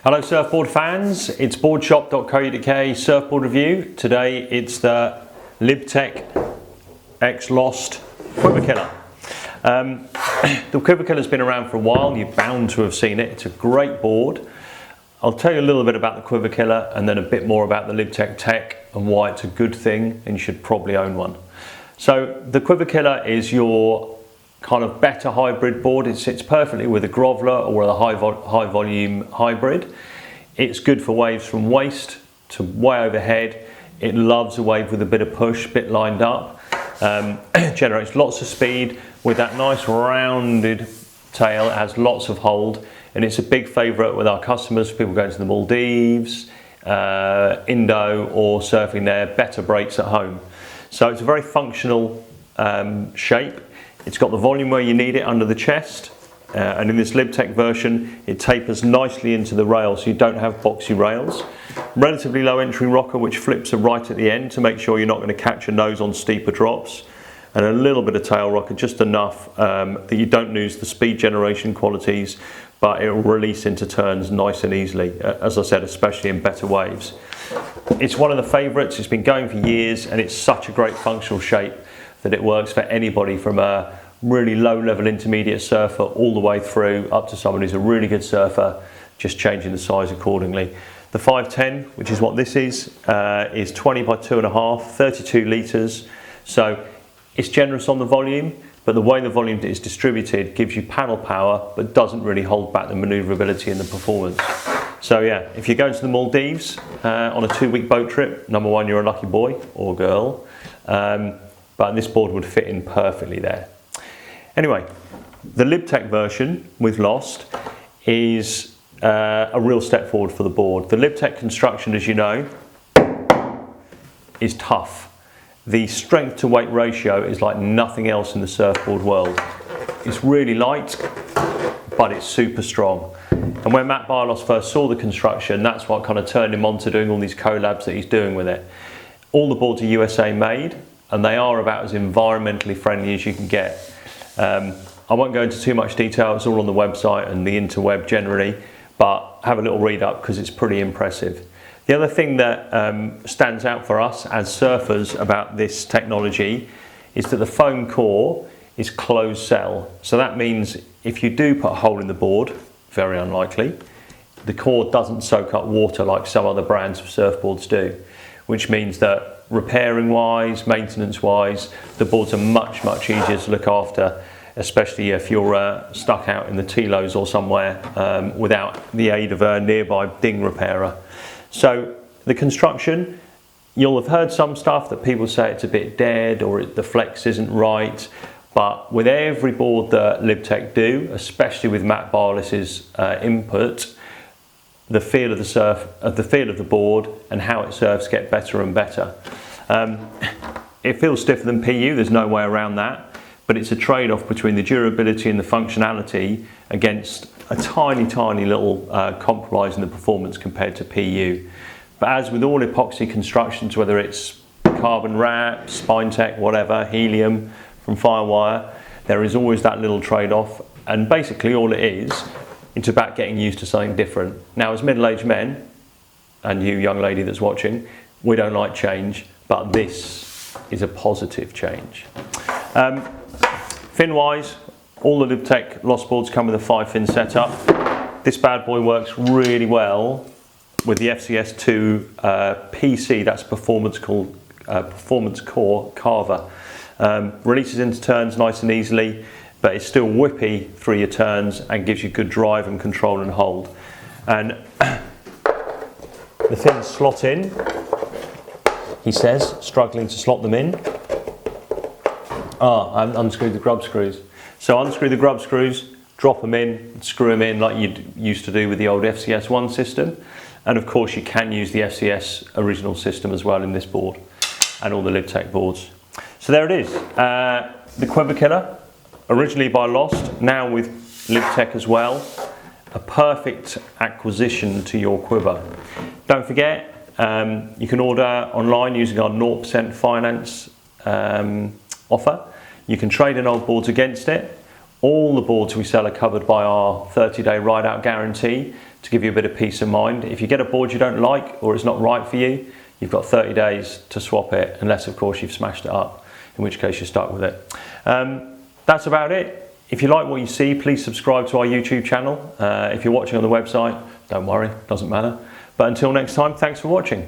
Hello surfboard fans, it's boardshop.co.uk surfboard review. Today it's the Lib Tech X Lost Quiver Killer. The Quiver Killer's been around for a while, you're bound to have seen it. It's a great board. I'll tell you a little bit about the Quiver Killer and then a bit more about the Lib Tech and why it's a good thing and you should probably own one. So the Quiver Killer is your kind of better hybrid board. It sits perfectly with a groveler or a high volume hybrid. It's good for waves from waist to way overhead. It loves a wave with a bit of push, bit lined up. Generates lots of speed with that nice rounded tail. It has lots of hold and it's a big favourite with our customers, people going to the Maldives, Indo or surfing their better breaks at home. So it's a very functional shape. It's got the volume where you need it under the chest, and in this Lib Tech version it tapers nicely into the rail so you don't have boxy rails. Relatively low entry rocker which flips right at the end to make sure you're not going to catch your nose on steeper drops, and a little bit of tail rocker, just enough that you don't lose the speed generation qualities, but it will release into turns nice and easily, as I said, especially in better waves. It's one of the favourites, it's been going for years and it's such a great functional shape that it works for anybody from a really low level intermediate surfer all the way through up to someone who's a really good surfer, just changing the size accordingly. The 510, which is what this is 20 by 2.5, 32 litres, so it's generous on the volume, but the way the volume is distributed gives you paddle power but doesn't really hold back the manoeuvrability and the performance. So yeah, if you're going to the Maldives on a 2-week boat trip, number one, you're a lucky boy or girl. But this board would fit in perfectly there. Anyway, the Lib Tech version with Lost is a real step forward for the board. The Lib Tech construction, as you know, is tough. The strength to weight ratio is like nothing else in the surfboard world. It's really light, but it's super strong. And when Matt Barlos first saw the construction, that's what kind of turned him on to doing all these collabs that he's doing with it. All the boards are USA made, and they are about as environmentally friendly as you can get. I won't go into too much detail, it's all on the website and the interweb generally, but have a little read up because it's pretty impressive. The other thing that stands out for us as surfers about this technology is that the foam core is closed cell. So that means if you do put a hole in the board, very unlikely, the core doesn't soak up water like some other brands of surfboards do, which means that repairing wise, maintenance wise, the boards are much easier to look after, especially if you're stuck out in the Tilos or somewhere without the aid of a nearby ding repairer. So the construction, you'll have heard some stuff that people say it's a bit dead or the flex isn't right, but with every board that Lib Tech do, especially with Matt Barliss's input, the feel of the surf, the feel of the board and how it surfs get better and better. It feels stiffer than PU, there's no way around that, but it's a trade-off between the durability and the functionality against a tiny little compromise in the performance compared to PU. But as with all epoxy constructions, whether it's carbon wrap, spine tech, whatever, helium from Firewire, there is always that little trade-off, and basically all it is, it's about getting used to something different. Now as middle-aged men, and you young lady that's watching, we don't like change, but this is a positive change. Fin-wise, all the Lib Tech Lost boards come with a 5-fin setup. This bad boy works really well with the FCS2 PC, that's Performance Core Carver. Releases into turns nice and easily, but it's still whippy through your turns and gives you good drive and control and hold. And the fins slot in, he says, struggling to slot them in. I haven't unscrewed the grub screws. So unscrew the grub screws, drop them in, screw them in like you used to do with the old FCS1 system. And of course you can use the FCS original system as well in this board and all the Lib Tech boards. So there it is, the Quiver Killer, originally by Lost, now with Lib Tech as well. A perfect acquisition to your quiver. Don't forget, you can order online using our 0% finance offer. You can trade in old boards against it, All the boards we sell are covered by our 30-day ride-out guarantee to give you a bit of peace of mind. If you get a board you don't like or it's not right for you, you've got 30 days to swap it, unless of course you've smashed it up, in which case you're stuck with it. That's about it. If you like what you see, please subscribe to our YouTube channel. If you're watching on the website, don't worry, doesn't matter. But until next time, thanks for watching.